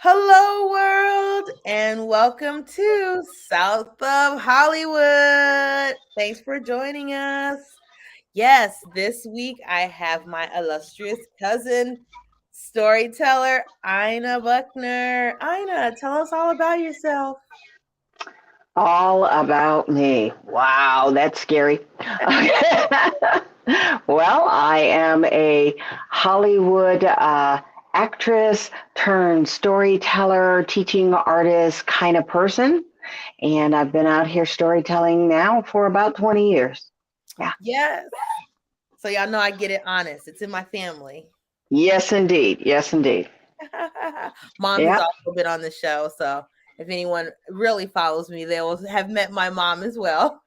Hello, world, and welcome to South of Hollywood. Thanks for joining us. Yes, this week I have my illustrious cousin, storyteller Ina Buckner. Ina, tell us all about yourself. All about me. Wow, that's scary. Well, I am a Hollywood actress turned storyteller, teaching artist kind of person. And I've been out here storytelling now for about 20 years. Yeah. Yes. So, y'all know I get it honest, it's in my family. Yes, indeed. Yes, indeed. Mom has Yeah. also been on the show. So, if anyone really follows me, they will have met my mom as well.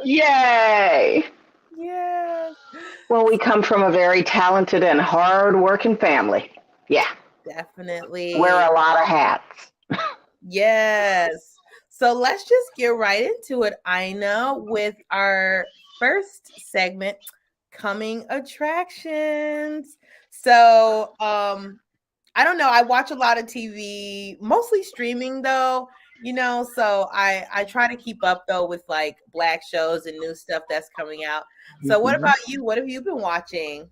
Yay. Yes. Well, we come from a very talented and hard working family. Yeah. Wear Definitely. a lot of hats. Yes. So let's just get right into it, Ina, with our first segment, coming attractions. So, I don't know, I watch a lot of TV, mostly streaming though, so I try to keep up though with like black shows and new stuff that's coming out. So what Mhm. about you? What have you been watching?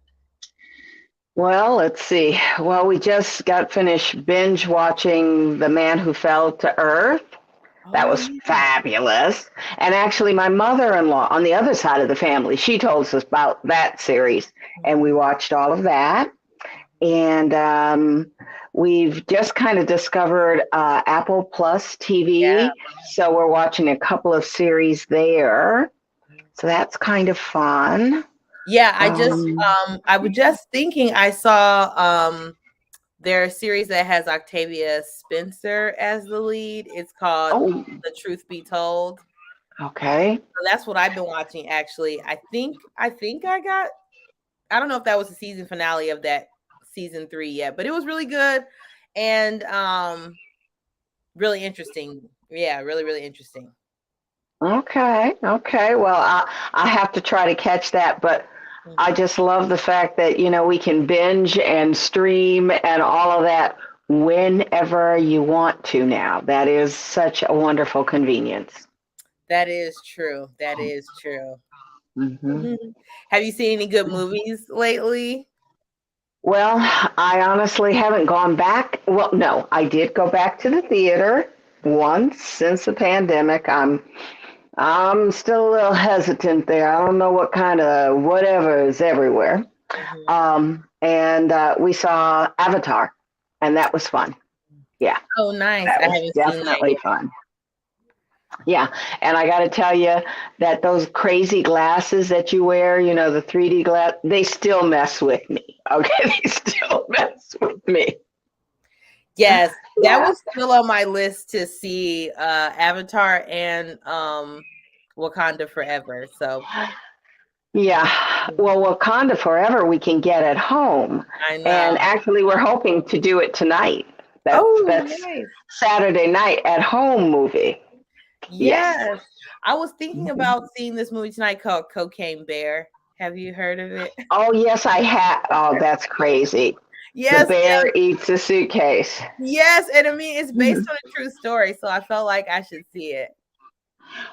Well, let's see. Well, we just got finished binge watching The Man Who Fell to Earth. That Oh was yeah. fabulous. And actually, my mother in law on the other side of the family, she told us about that series, and we Mhm. watched all of that. And we've just kind of discovered Apple Plus Yeah. TV. So we're watching a couple of series there. So that's kind of fun. Yeah, Um, I was just thinking I saw their series that has Octavia Spencer as the lead. It's called oh, The Truth Be Told. okay. So that's what I've been watching actually. I think I don't know if that was the season finale of that season 3 yet, but it was really good and really interesting. Yeah, really really interesting. Okay, okay. Well, I have to try to catch that, but I Mhm. just love the fact that, we can binge and stream and all of that whenever you want to now. That is such a wonderful convenience. That is true. That is true. Hmm. Have you seen any good movies lately? Well, I honestly haven't gone back. Well, no, I did go back to the theater once since the pandemic. I'm still a little hesitant there. I don't know what kind of whatever is everywhere. Mhm. And we saw Avatar, and that was fun. Yeah, Oh, nice. that I was haven't seen that definitely yet. fun. Yeah, and I got to tell you that those crazy glasses that you wear, the 3D glass, they still mess with me. Okay, they still mess with me. Yes, that Yeah. was still on my list to see, Avatar and, Wakanda Forever, so Yeah. yeah. Well, Wakanda Forever we can get at home. I And know. actually we're hoping to do it tonight. Oh, That's nice. Saturday night at home movie. Yes. Yes. I was thinking Mhm. about seeing this movie tonight called Cocaine Bear. Have you heard of it? Oh, yes, I have. Oh, that's crazy. The Yes, bear eats a suitcase. yes, and I mean, it's based Mhm. on a true story, so I felt like I should see it.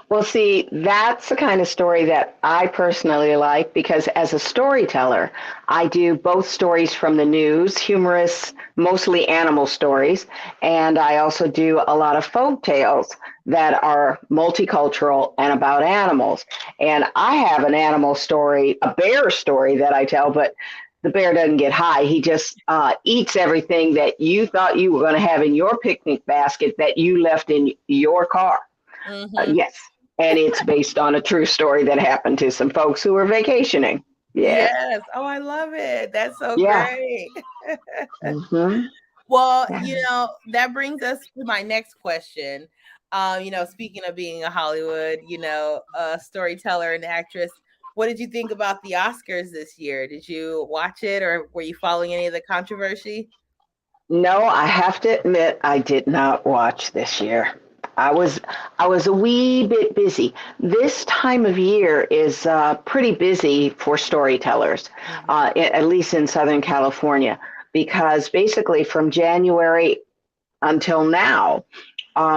Well, see, that's the kind of story that I personally like because as a storyteller, I do both stories from the news, humorous, mostly animal stories, and I also do a lot of folk tales that are multicultural and about animals. And I have an animal story, a bear story that I tell, but the bear doesn't get high. He just eats everything that you thought you were going to have in your picnic basket that you left in your car. Mhm. Yes. And it's based on a true story that happened to some folks who were vacationing. Yes. Yes. Oh, I love it. That's so Yeah. great. Hmm. Well, Yeah. that brings us to my next question. Speaking of being a Hollywood, storyteller and actress, what did you think about the Oscars this year? Did you watch it or were you following any of the controversy? No, I have to admit I did not watch this year. I was I was a wee bit busy. This time of year is pretty busy for storytellers, Mhm. at least in Southern California, because basically from January, until now.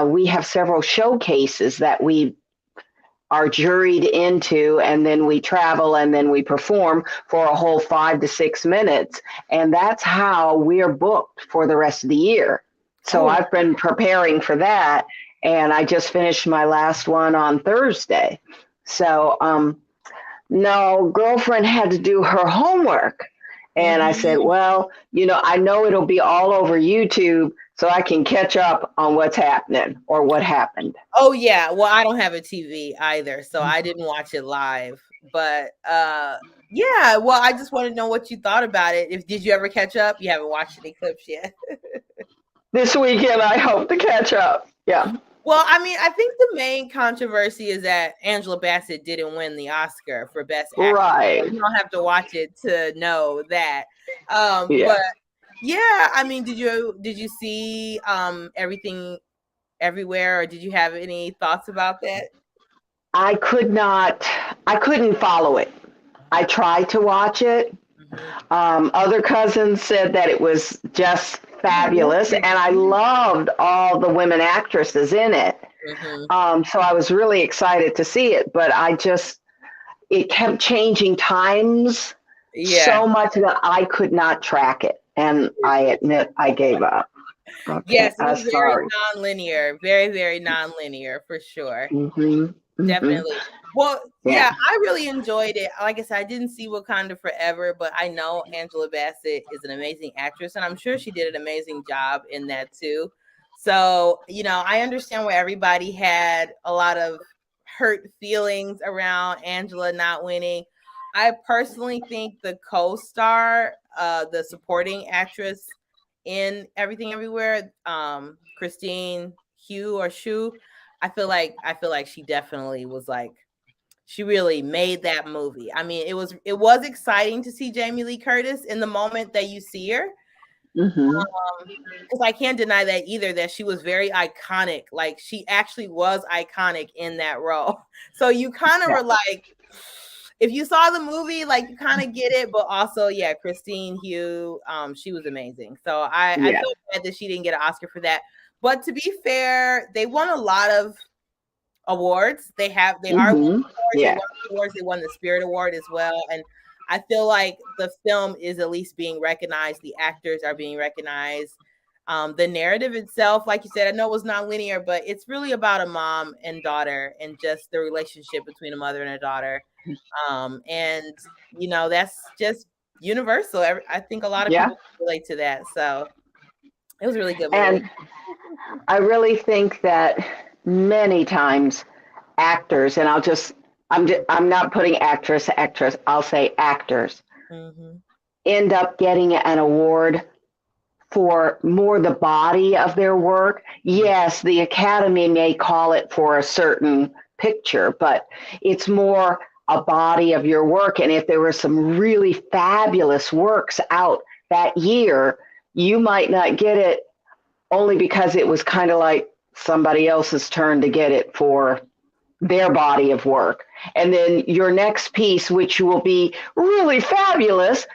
We have several showcases that we are juried into, and then we travel and then we perform for a whole 5 to 6 minutes. And that's how we're booked for the rest of the year. So Oh, I've been preparing for that, and I just finished my last one on Thursday. So, no, girlfriend had to do her homework. And I said, mhm. well, I know it'll be all over YouTube so I can catch up on what's happening or what happened. Oh yeah. Well, I don't have a TV either, so I didn't watch it live. But yeah, well, I just want to know what you thought about it. If did you ever catch up? You haven't watched any clips yet. This weekend, I hope to catch up. Yeah. Well, I mean, I think the main controversy is that Angela Bassett didn't win the Oscar for Best Actress. So Right. you don't have to watch it to know that. Yeah. But yeah, I mean, did you see everything everywhere, or did you have any thoughts about that? I could not, I couldn't follow it. I tried to watch it. Mhm. Other cousins said that it was just fabulous, and I loved all the women actresses in it. Mhm. So I was really excited to see it, but it kept changing times Yeah. so much that I could not track it. And I admit I gave up. Okay, Yes, it I'm was very sorry. non-linear, very, very non-linear for sure. Hmm. Hmm. Definitely. Well, Yeah. yeah, I really enjoyed it. Like I said, I didn't see Wakanda Forever, but I know Angela Bassett is an amazing actress, and I'm sure she did an amazing job in that too. So, I understand why everybody had a lot of hurt feelings around Angela not winning. I personally think the co-star, the supporting actress in Everything Everywhere, Christine Hugh or Shu, I feel like she definitely was like she really made that movie. I mean, it was exciting to see Jamie Lee Curtis in the moment that you see her. Hmm. Because I can't deny that either, that she was very iconic. Like she actually was iconic in that role. So you kind of Yeah. were like, if you saw the movie, like you kind of get it, but also, yeah, Christine Hugh, she was amazing. So I Yeah. feel bad that she didn't get an Oscar for that. But to be fair, they won a lot of awards. They are winning Hmm. awards. They Yeah. won awards. They won the Spirit Award as well. And I feel like the film is at least being recognized. The actors are being recognized. The narrative itself, like you said, I know it was non-linear, but it's really about a mom and daughter and just the relationship between a mother and a daughter. And that's just universal. I think a lot of Yeah. people relate to that. So it was a really good movie. And I really think that many times actors, and I'm not putting actress, I'll say actors, Hmm. end up getting an award for more the body of their work. Yes, the Academy may call it for a certain picture, but it's more a body of your work. And if there were some really fabulous works out that year, you might not get it only because it was kind of like somebody else's turn to get it for their body of work. And then your next piece, which will be really fabulous,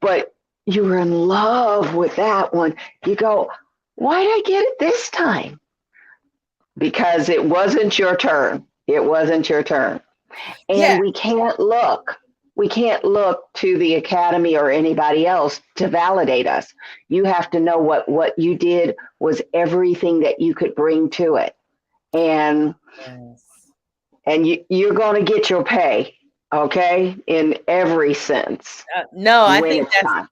but you were in love with that one. You go, why did I get it this time? Because it wasn't your turn. It wasn't your turn. Yeah. And we can't look. We can't look to the Academy or anybody else to validate us. You have to know what you did was everything that you could bring to it. And Yes. you're going to get your pay, okay, in every sense No, I when think it's that's time.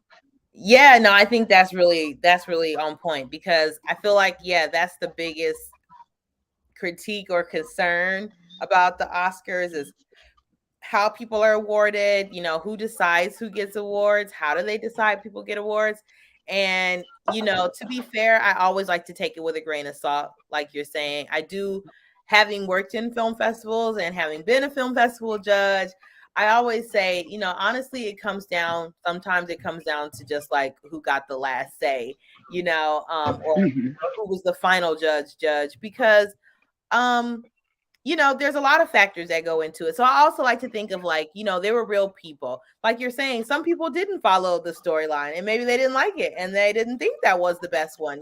yeah, no, I think that's really on point because I feel like yeah, that's the biggest critique or concern about the Oscars is how people are awarded, who decides who gets awards, how do they decide people get awards? And, to be fair, I always like to take it with a grain of salt, like you're saying. I do, having worked in film festivals and having been a film festival judge, I always say, honestly, sometimes it comes down to just like who got the last say, or Mhm. who was the final judge, because um there's a lot of factors that go into it. So I also like to think of like, they were real people. Like you're saying, some people didn't follow the storyline and maybe they didn't like it and they didn't think that was the best one.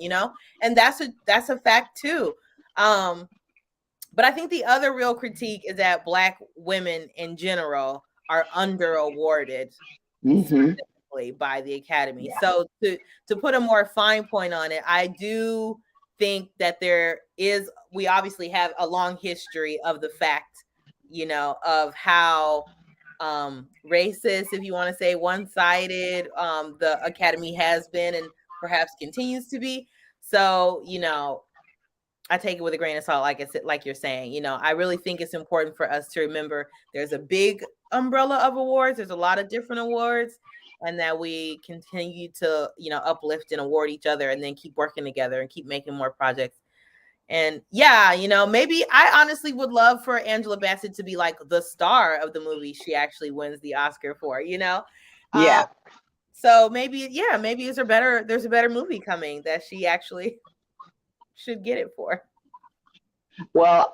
And that's a fact too. Um, but I think the other real critique is that Black women in general are under awarded Mm-hmm. specifically by the Academy. Yeah. So to put a more fine point on it, I do think that we obviously have a long history of the fact, of how racist, if you want to say one-sided, the Academy has been and perhaps continues to be. So, I take it with a grain of salt, like I said, like you're saying. I really think it's important for us to remember there's a big umbrella of awards. There's a lot of different awards, and that we continue to, uplift and award each other, and then keep working together and keep making more projects. And yeah, maybe I honestly would love for Angela Bassett to be like the star of the movie she actually wins the Oscar for. Um, Yeah. so maybe, yeah, maybe there's a better movie coming that she actually should get it for. Well,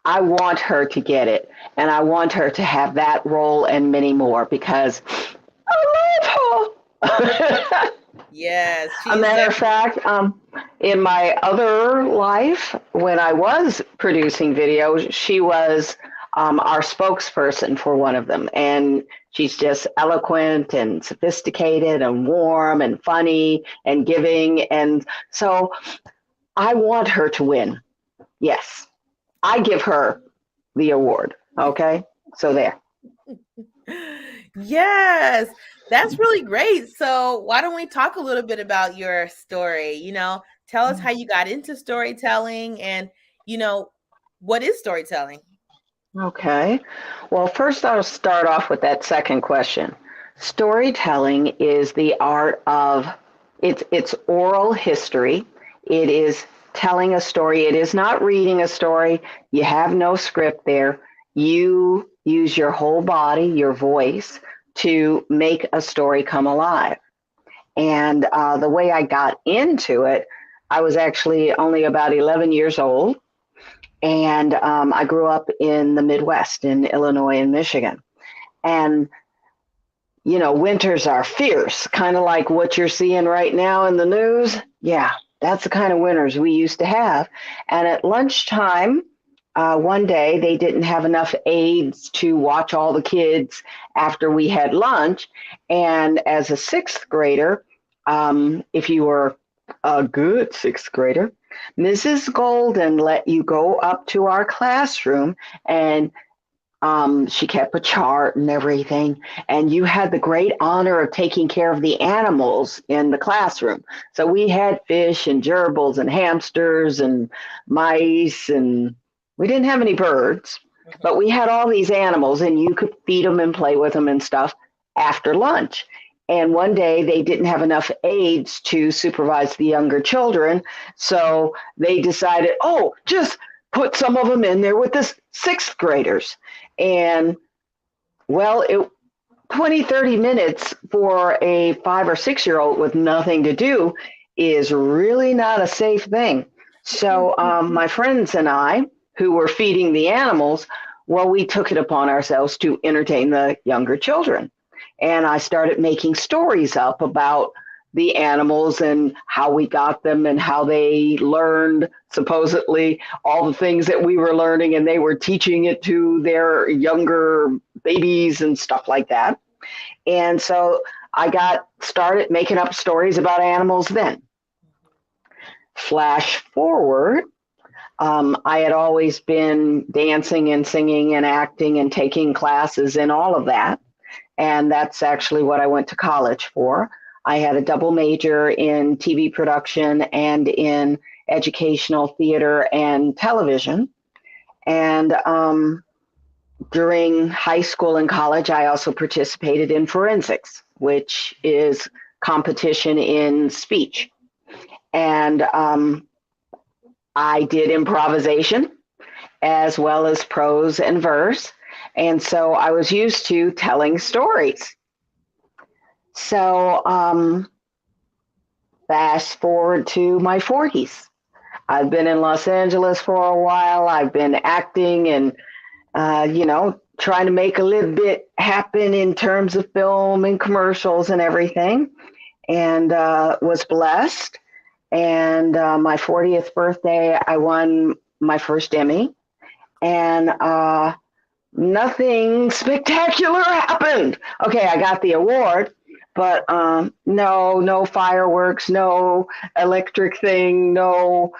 I want her to get it, and I want her to have that role and many more because I love her. Yes, A she's matter of definitely. fact, in my other life, when I was producing videos, she was our spokesperson for one of them. And she's just eloquent and sophisticated and warm and funny and giving. And so I want her to win. Yes, I give her the award. Okay, so there. Yes, that's really great. So, why don't we talk a little bit about your story? Tell us how you got into storytelling and, you know, what is storytelling? Okay. Well, first I'll start off with that second question. Storytelling is the art of it's oral history. It is telling a story. It is not reading a story. You have no script there. You use your whole body, your voice to make a story come alive. And the way I got into it, I was actually only about 11 years old and I grew up in the Midwest in Illinois and Michigan. And, winters are fierce, kind of like what you're seeing right now in the news. Yeah, that's the kind of winters we used to have. And at lunchtime, one day they didn't have enough aides to watch all the kids after we had lunch. And as a sixth grader, if you were a good sixth grader, Mrs. Golden let you go up to our classroom and she kept a chart and everything. And you had the great honor of taking care of the animals in the classroom. So we had fish and gerbils and hamsters and mice, and we didn't have any birds, but Mhm. we had all these animals, and you could feed them and play with them and stuff after lunch. And one day they didn't have enough aides to supervise the younger children. So they decided, oh, just put some of them in there with the sixth graders. And well, 20, 30 minutes for a 5 or 6 year old with nothing to do is really not a safe thing. So my friends and I, who were feeding the animals, well, we took it upon ourselves to entertain the younger children. And I started making stories up about the animals and how we got them and how they learned supposedly all the things that we were learning, and they were teaching it to their younger babies and stuff like that. And so I got started making up stories about animals then. Flash forward, I had always been dancing and singing and acting and taking classes and all of that. And that's actually what I went to college for. I had a double major in TV production and in educational theater and television. And during high school and college, I also participated in forensics, which is competition in speech. And I did improvisation as well as prose and verse. And so I was used to telling stories. So fast forward to my 40s. I've been in Los Angeles for a while. I've been acting and, trying to make a little bit happen in terms of film and commercials and everything. And was blessed. And my 40th birthday, I won my first Emmy. And nothing spectacular happened. Okay, I got the award, but no fireworks, no electric thing, no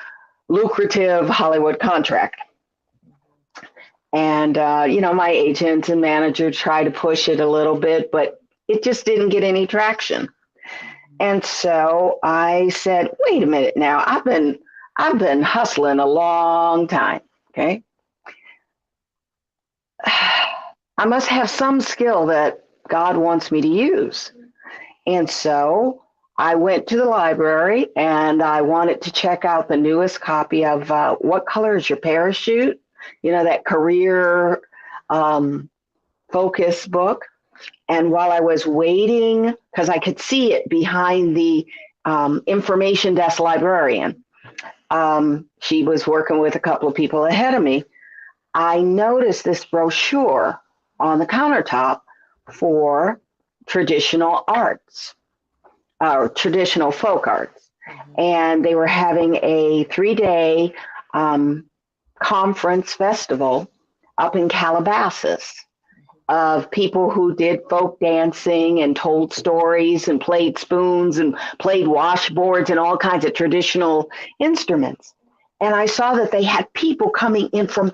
lucrative Hollywood contract. And, my agent and manager tried to push it a little bit, but it just didn't get any traction. And so I said, wait a minute now, I've been hustling a long time. Okay. I must have some skill that God wants me to use. And so I went to the library and I wanted to check out the newest copy of What Color is Your Parachute? That career focus book. And while I was waiting, because I could see it behind the information desk librarian, she was working with a couple of people ahead of me. I noticed this brochure on the countertop for traditional arts, or traditional folk arts. And they were having a 3-day conference festival up in Calabasas of people who did folk dancing and told stories and played spoons and played washboards and all kinds of traditional instruments. And I saw that they had people coming in from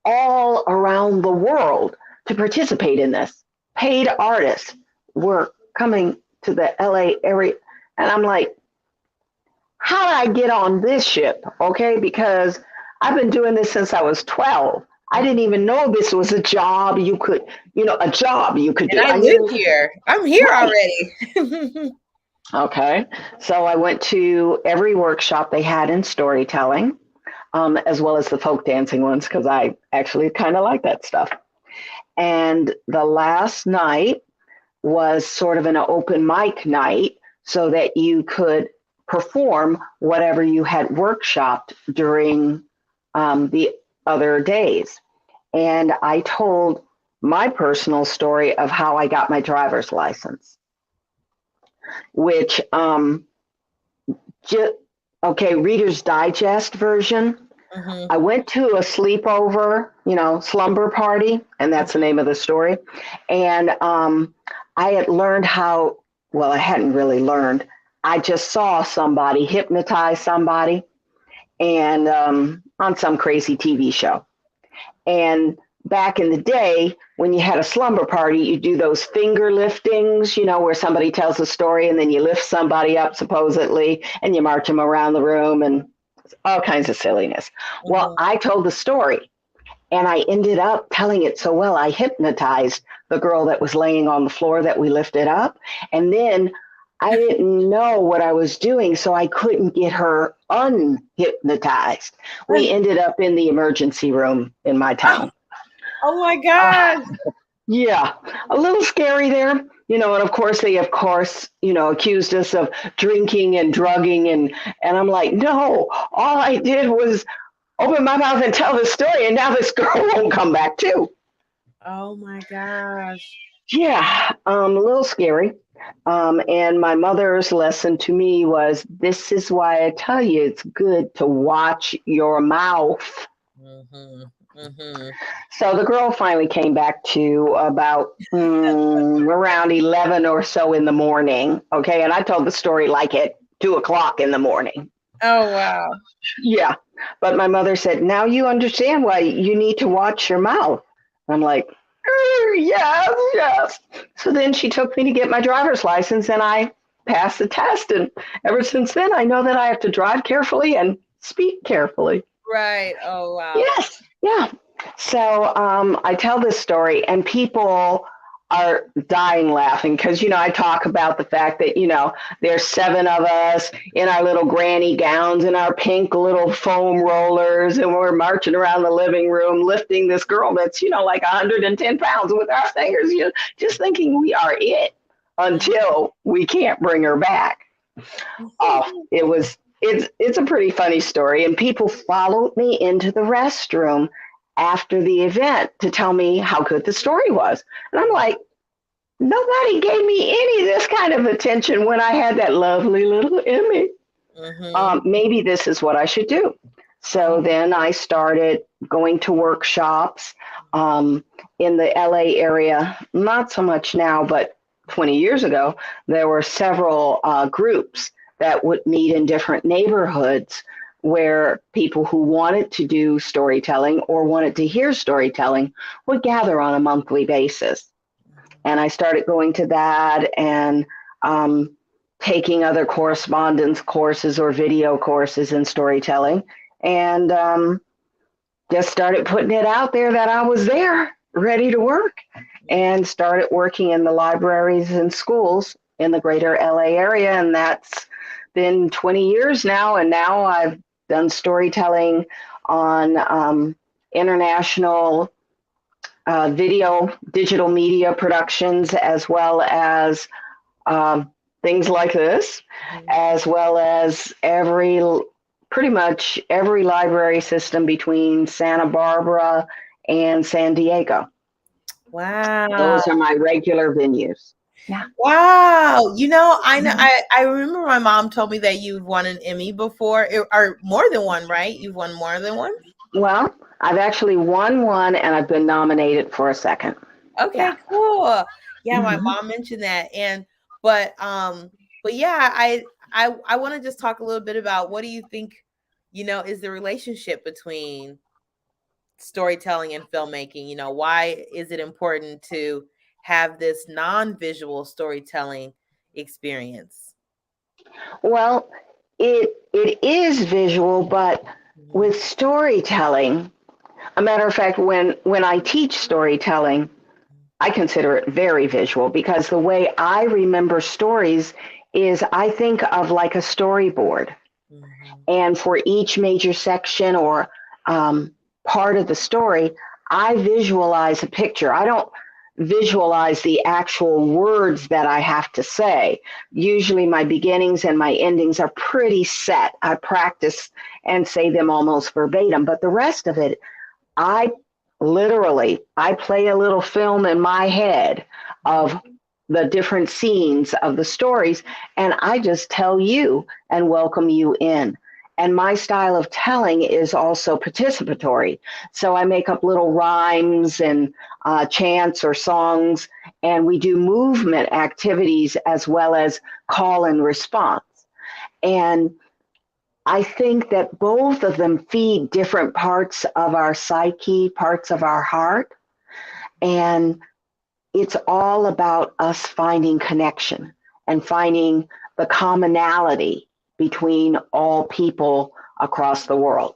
all around the world to participate in this. Paid artists were coming to the LA area. And I'm like, how did I get on this ship? Okay, because I've been doing this since I was 12. I didn't even know this was a job you could, a job you could do. And I live here. I'm here already. Okay. So I went to every workshop they had in storytelling, as well as the folk dancing ones, because I actually kind of like that stuff. And the last night was sort of an open mic night so that you could perform whatever you had workshopped during the other days. And I told my personal story of how I got my driver's license, which, Reader's Digest version. Mm-hmm. I went to a sleepover, slumber party, and that's the name of the story. And I had learned I hadn't really learned. I just saw somebody hypnotize somebody and on some crazy TV show. And back in the day, when you had a slumber party, you do those finger liftings, where somebody tells a story and then you lift somebody up supposedly and you march them around the room and all kinds of silliness. Mm-hmm. Well, I told the story and I ended up telling it so well, I hypnotized the girl that was laying on the floor that we lifted up. And then I didn't know what I was doing, so I couldn't get her unhypnotized. We ended up in the emergency room in my town. Oh my God. Yeah, a little scary there, and of course they accused us of drinking and drugging and I'm like, no, all I did was open my mouth and tell the story, and now this girl won't come back too. Oh my gosh. Yeah, a little scary. And my mother's lesson to me was, this is why I tell you it's good to watch your mouth. Mm-hmm. Mm-hmm. So the girl finally came back to about around 11 or so in the morning. Okay. And I told the story like at 2:00 in the morning. Oh, wow. Yeah. But my mother said, now you understand why you need to watch your mouth. I'm like, yes. So then she took me to get my driver's license and I passed the test. And ever since then, I know that I have to drive carefully and speak carefully. Right. Oh, wow. Yes. Yeah. So I tell this story and people are dying laughing because, I talk about the fact that, there's 7 of us in our little granny gowns and our pink little foam rollers, and we're marching around the living room lifting this girl that's, like 110 pounds with our fingers, just thinking we are it until we can't bring her back. Oh, it was It's a pretty funny story, and people followed me into the restroom after the event to tell me how good the story was. And I'm like, nobody gave me any of this kind of attention when I had that lovely little Emmy. Mm-hmm. Maybe this is what I should do. So Mm-hmm. then I started going to workshops um, in the LA area. Not so much now, but 20 years ago, there were several groups that would meet in different neighborhoods where people who wanted to do storytelling or wanted to hear storytelling would gather on a monthly basis. And I started going to that and um, taking other correspondence courses or video courses in storytelling, and just started putting it out there that I was there, ready to work, and started working in the libraries and schools in the greater LA area. And that's been 20 years now. And now I've done storytelling on international video, digital media productions, as well as things like this, Mm-hmm. as well as pretty much every library system between Santa Barbara and San Diego. Wow. Those are my regular venues. Yeah. Wow. I remember my mom told me that you've won an Emmy before, or more than one, right? You've won more than one? Well, I've actually won one and I've been nominated for a second. Yeah. Okay, cool. Yeah, my Mm-hmm. mom mentioned that. But yeah, I want to just talk a little bit about what do you think, is the relationship between storytelling and filmmaking? Why is it important to have this non-visual storytelling experience? Well, it is visual, but Mhm. with storytelling, a matter of fact, when I teach storytelling, I consider it very visual because the way I remember stories is I think of like a storyboard. Mhm. And for each major section or um, part of the story, I visualize a picture. I don't visualize the actual words that I have to say. Usually, my beginnings and my endings are pretty set. I practice and say them almost verbatim, but the rest of it, I I play a little film in my head Mhm. of the different scenes of the stories, and I just tell you and welcome you in. And my style of telling is also participatory. So I make up little rhymes and chants or songs, and we do movement activities as well as call and response. And I think that both of them feed different parts of our psyche, parts of our heart. And it's all about us finding connection and finding the commonality between all people across the world.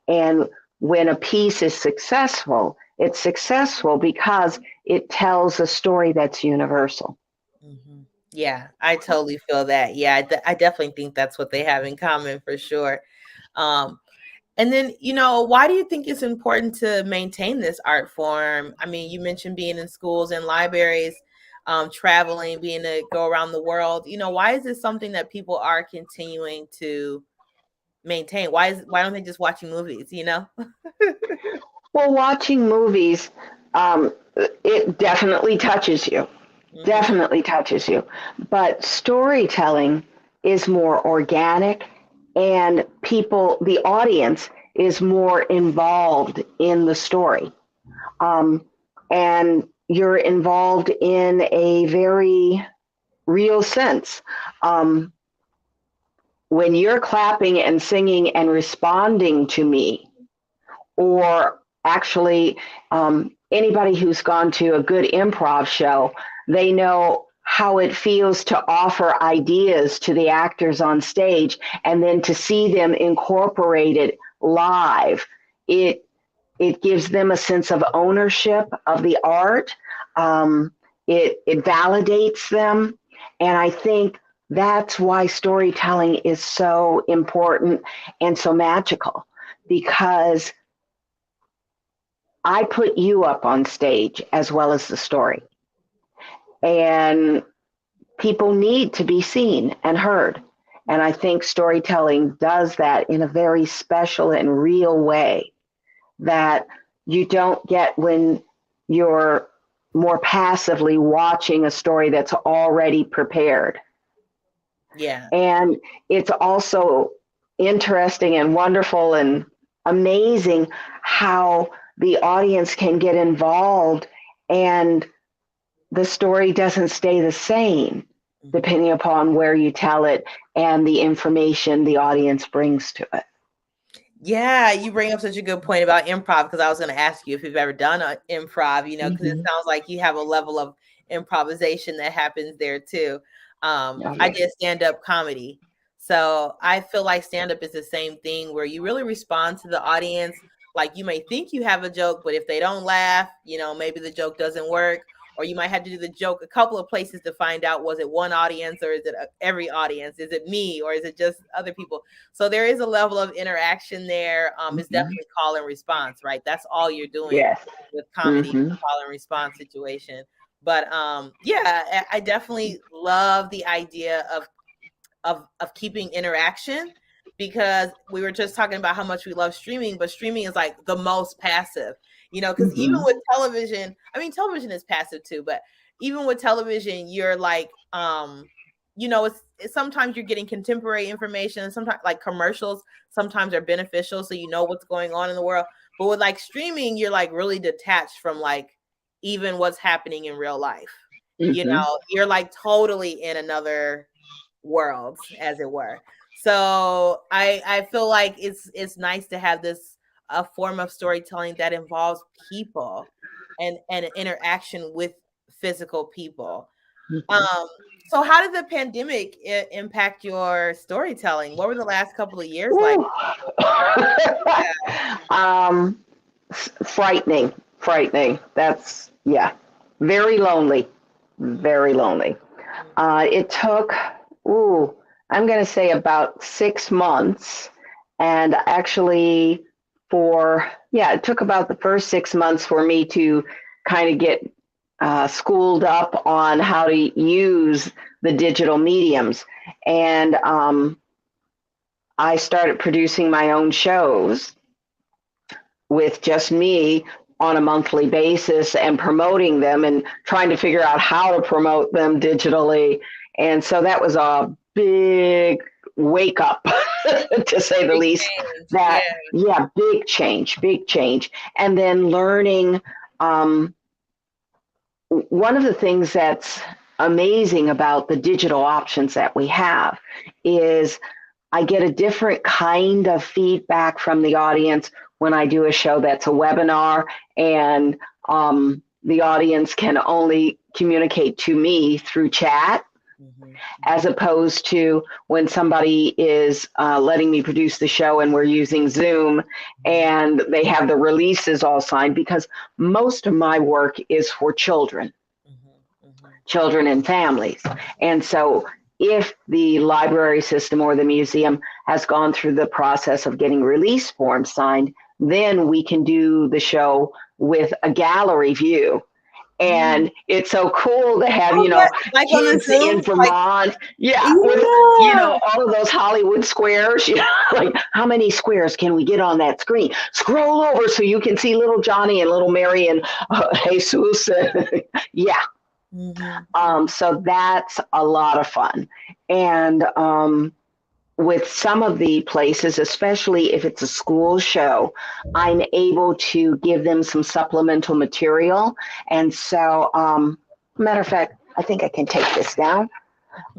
And when a piece is successful, it's successful because it tells a story that's universal. Mhm. Yeah, I totally feel that. Yeah, I definitely think that's what they have in common for sure. Um, and then, why do you think it's important to maintain this art form? I mean, you mentioned being in schools and libraries, traveling, being to go around the world. Why is this something that people are continuing to maintain? Why don't they just watching movies? Well, watching movies, it definitely touches you. Mhm. Definitely touches you. But storytelling is more organic, and the audience is more involved in the story. Um, and you're involved in a very real sense. Um, when you're clapping and singing and responding to me, or actually anybody who's gone to a good improv show, they know how it feels to offer ideas to the actors on stage and then to see them incorporated live. It it gives them a sense of ownership of the art. Um, it validates them, and I think that's why storytelling is so important and so magical because I put you up on stage as well as the story. And people need to be seen and heard. And I think storytelling does that in a very special and real way that you don't get when you're more passively watching a story that's already prepared. Yeah. And it's also interesting and wonderful and amazing how the audience can get involved and the story doesn't stay the same depending upon where you tell it and the information the audience brings to it. Yeah, you bring up such a good point about improv because I was going to ask you if you've ever done an improv, because it sounds like you have a level of improvisation that happens there too. Oh, I yeah. did stand-up comedy. So I feel like stand-up is the same thing where you really respond to the audience. Like you may think you have a joke, but if they don't laugh, maybe the joke doesn't work. Or you might have to do the joke a couple of places to find out, was it one audience or is it every audience? Is it me or is it just other people? So there is a level of interaction there. It's definitely call and response, right? That's all you're doing Yes. with comedy, call and response situation. But yeah, I definitely love the idea of keeping interaction, because we were just talking about how much we love streaming, but streaming is like the most passive, because even with television, I mean, television is passive too, but even with television, you're like, it's sometimes you're getting contemporary information, and sometimes like commercials sometimes are beneficial, so you know what's going on in the world. But with like streaming, you're like really detached from like even what's happening in real life. You're like totally in another worlds, as it were. So I feel like it's nice to have this a form of storytelling that involves people and interaction with physical people. So how did the pandemic impact your storytelling? What were the last couple of years like? um, frightening, frightening. That's, yeah, very lonely, very lonely. It took, I'm going to say about 6 months. And actually, it took about the first 6 months for me to kind of get schooled up on how to use the digital mediums. And I started producing my own shows with just me on a monthly basis and promoting them and trying to figure out how to promote them digitally. And so that was a big wake up, to say the Big least. change. That, Yeah. yeah, big change, big change. And then learning. One of the things that's amazing about the digital options that we have is I get a different kind of feedback from the audience when I do a show that's a webinar and the audience can only communicate to me through chat, as opposed to when somebody is letting me produce the show and we're using Zoom and they have the releases all signed, because most of my work is for children. Children and families. And so if the library system or the museum has gone through the process of getting release forms signed, then we can do the show with a gallery view. And it's so cool to have, Like on the kids in Zoom, like, Vermont. Yeah, with, yeah. all of those Hollywood squares, like how many squares can we get on that screen? Scroll over so you can see little Johnny and little Mary and Jesus. Yeah. So that's a lot of fun. And with some of the places, especially if it's a school show, I'm able to give them some supplemental material. And so, matter of fact, I think I can take this down.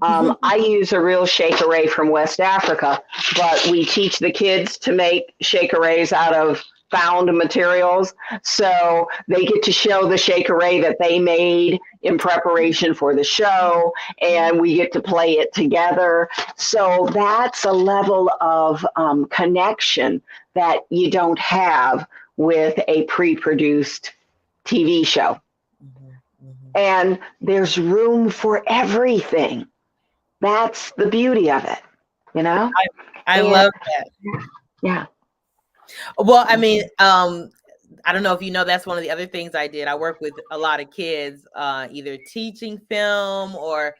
I use a real shakeré from West Africa, but we teach the kids to make shakerés out of found materials. So they get to show the shakeré that they made in preparation for the show, and we get to play it together. So that's a level of connection that you don't have with a pre-produced TV show. And there's room for everything. That's the beauty of it, I And love that. yeah. Well, I mean, I don't know if you know, that's one of the other things I did. I work with a lot of kids, either teaching film or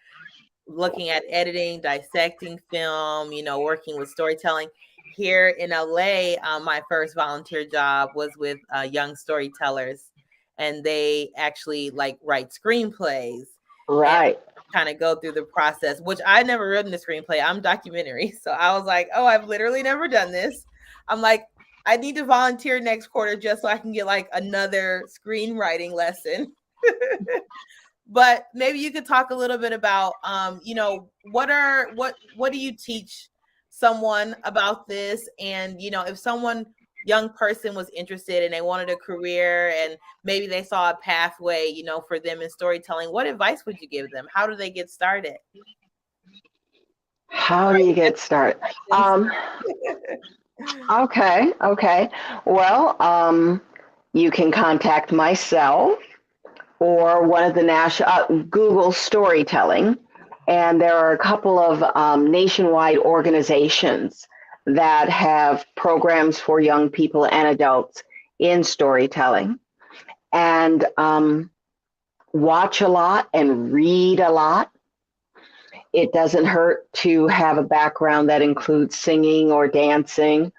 looking at editing, dissecting film, working with storytelling. Here in LA, my first volunteer job was with young storytellers, and they actually like write screenplays and Right. kind of go through the process, which I never written a screenplay. I'm documentary. So I was like, oh, I've literally never done this. I'm like, I need to volunteer next quarter just so I can get like another screenwriting lesson. But maybe you could talk a little bit about what do you teach someone about this, and if someone young person was interested and they wanted a career and maybe they saw a pathway for them in storytelling, what advice would you give them? How do they get started? How do you get started? Questions. Okay. Well, you can contact myself or one of the national Google storytelling, and there are a couple of nationwide organizations that have programs for young people and adults in storytelling. And watch a lot and read a lot. It doesn't hurt to have a background that includes singing or dancing,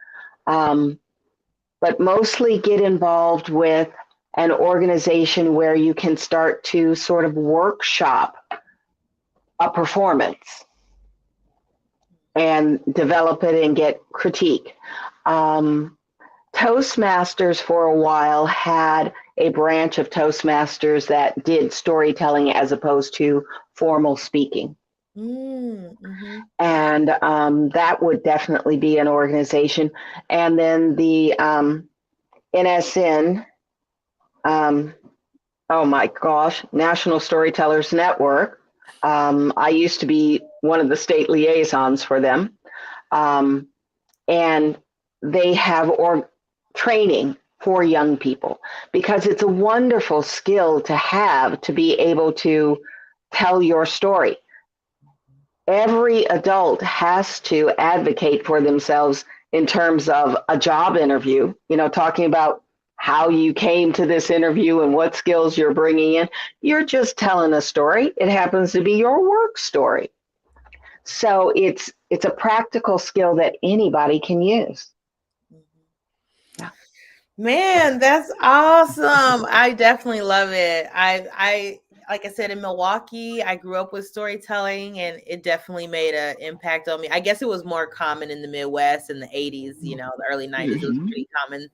but mostly get involved with an organization where you can start to sort of workshop a performance and develop it and get critique. Toastmasters for a while had a branch of Toastmasters that did storytelling as opposed to formal speaking. Mm-hmm. And that would definitely be an organization. And then the NSN, oh my gosh, National Storytellers Network. I used to be one of the state liaisons for them. And they have training for young people because it's a wonderful skill to have to be able to tell your story. Every adult has to advocate for themselves in terms of a job interview, talking about how you came to this interview and what skills you're bringing in. You're just telling a story. It happens to be your work story. So it's a practical skill that anybody can use. Yeah. Man, that's awesome. I definitely love it. I like I said, in Milwaukee, I grew up with storytelling and it definitely made an impact on me. I guess it was more common in the Midwest in the 80s, the early 90s. It was pretty common.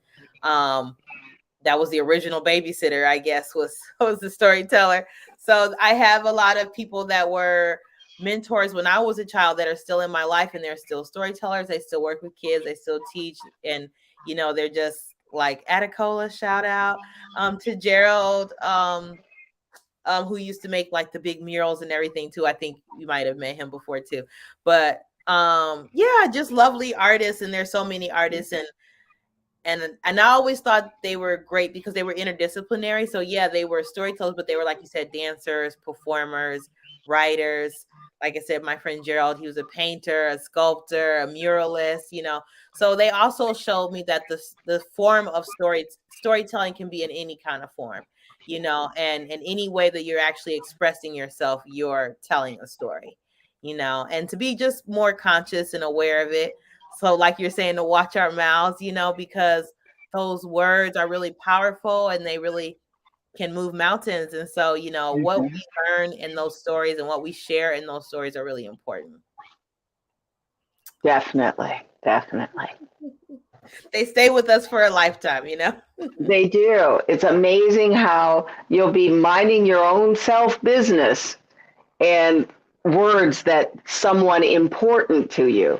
That was the original babysitter, I guess, was the storyteller. So I have a lot of people that were mentors when I was a child that are still in my life, and they're still storytellers. They still work with kids. They still teach, and they're just like Atacola. Shout out to Gerald, who used to make like the big murals and everything too. I think you might have met him before too. But yeah, just lovely artists, and there's so many artists, and I always thought they were great because they were interdisciplinary. So yeah, they were storytellers, but they were, like you said, dancers, performers, writers. Like I said, my friend Gerald, he was a painter, a sculptor, a muralist. So they also showed me that the form of storytelling can be in any kind of form, and in any way that you're actually expressing yourself, you're telling a story, and to be just more conscious and aware of it. So, like you're saying, to watch our mouths, because those words are really powerful and they really can move mountains. And so, what we learn in those stories and what we share in those stories are really important. Definitely. They stay with us for a lifetime, They do. It's amazing how you'll be minding your own self business and words that someone important to you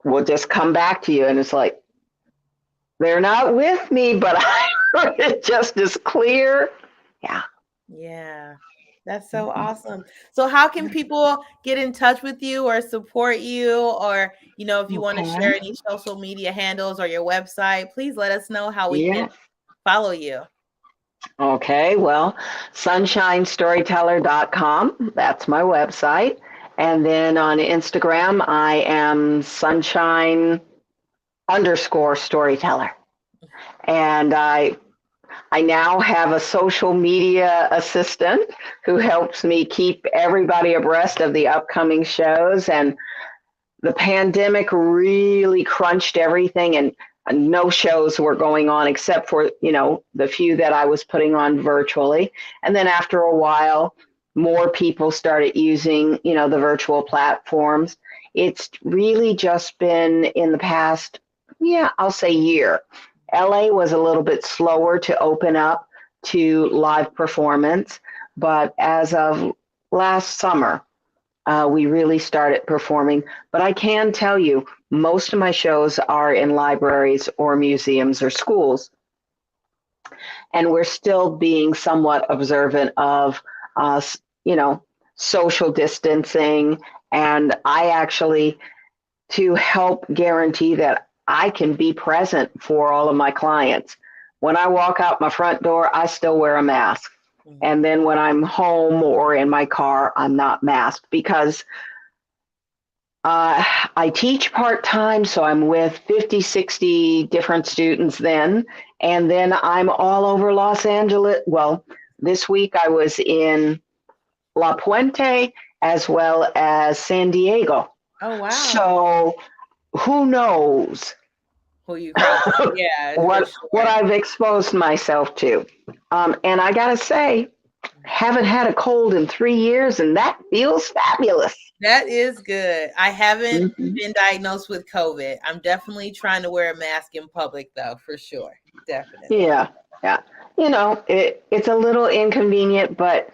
will just come back to you. And it's like, they're not with me, but I heard it just as clear. Yeah. Yeah. That's so awesome. So how can people get in touch with you or support you, or, if you want to share Okay. any social media handles or your website, please let us know how we can Yeah. follow you. Okay. Well, sunshinestoryteller.com. That's my website. And then on Instagram, I am sunshine_storyteller. And I I now have a social media assistant who helps me keep everybody abreast of the upcoming shows. And the pandemic really crunched everything, and no shows were going on except for, the few that I was putting on virtually. And then after a while, more people started using, the virtual platforms. It's really just been in the past, yeah, I'll say year. LA was a little bit slower to open up to live performance, but as of last summer, we really started performing. But I can tell you, most of my shows are in libraries or museums or schools, and we're still being somewhat observant of, uh, you know, social distancing. And I actually, to help guarantee that I can be present for all of my clients. When I walk out my front door, I still wear a mask. Mhm. And then when I'm home or in my car, I'm not masked because I teach part time, so I'm with 50, 60 different students then. And then I'm all over Los Angeles. Well, this week I was in La Puente as well as San Diego. Oh, wow. So who knows Who you cross? Yeah, for what sure. I've exposed myself to. And I gotta say, haven't had a cold in 3 years, and that feels fabulous. That is good. I haven't Mhm. been diagnosed with COVID. I'm definitely trying to wear a mask in public, though, for sure. Definitely. Yeah, yeah. It's a little inconvenient, but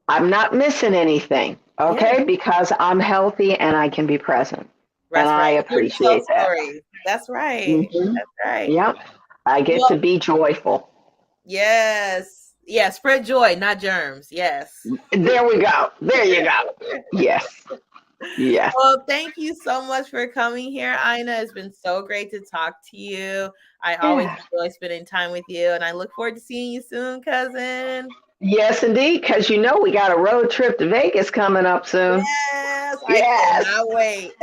I'm not missing anything, Yeah, okay? Because I'm healthy and I can be present. And that's I right. Here to tell appreciate that. stories. That's right. Hmm. That's right. Yep. I get Well, to be joyful. yes. Yeah, spread joy, not germs. Yes. There we go. There you go. Yes. Yes. Well, thank you so much for coming here, Ina. It's been so great to talk to you. I always Yeah. enjoy spending time with you, and I look forward to seeing you soon, cousin. Yes, indeed. Because we got a road trip to Vegas coming up soon. Yes, I Yes. cannot wait.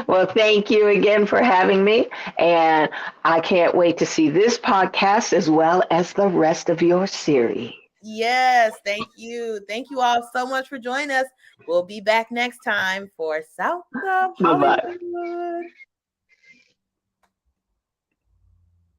Well, thank you again for having me. And I can't wait to see this podcast as well as the rest of your series. Yes, thank you. Thank you all so much for joining us. We'll be back next time for South of Bye bye. Hollywood.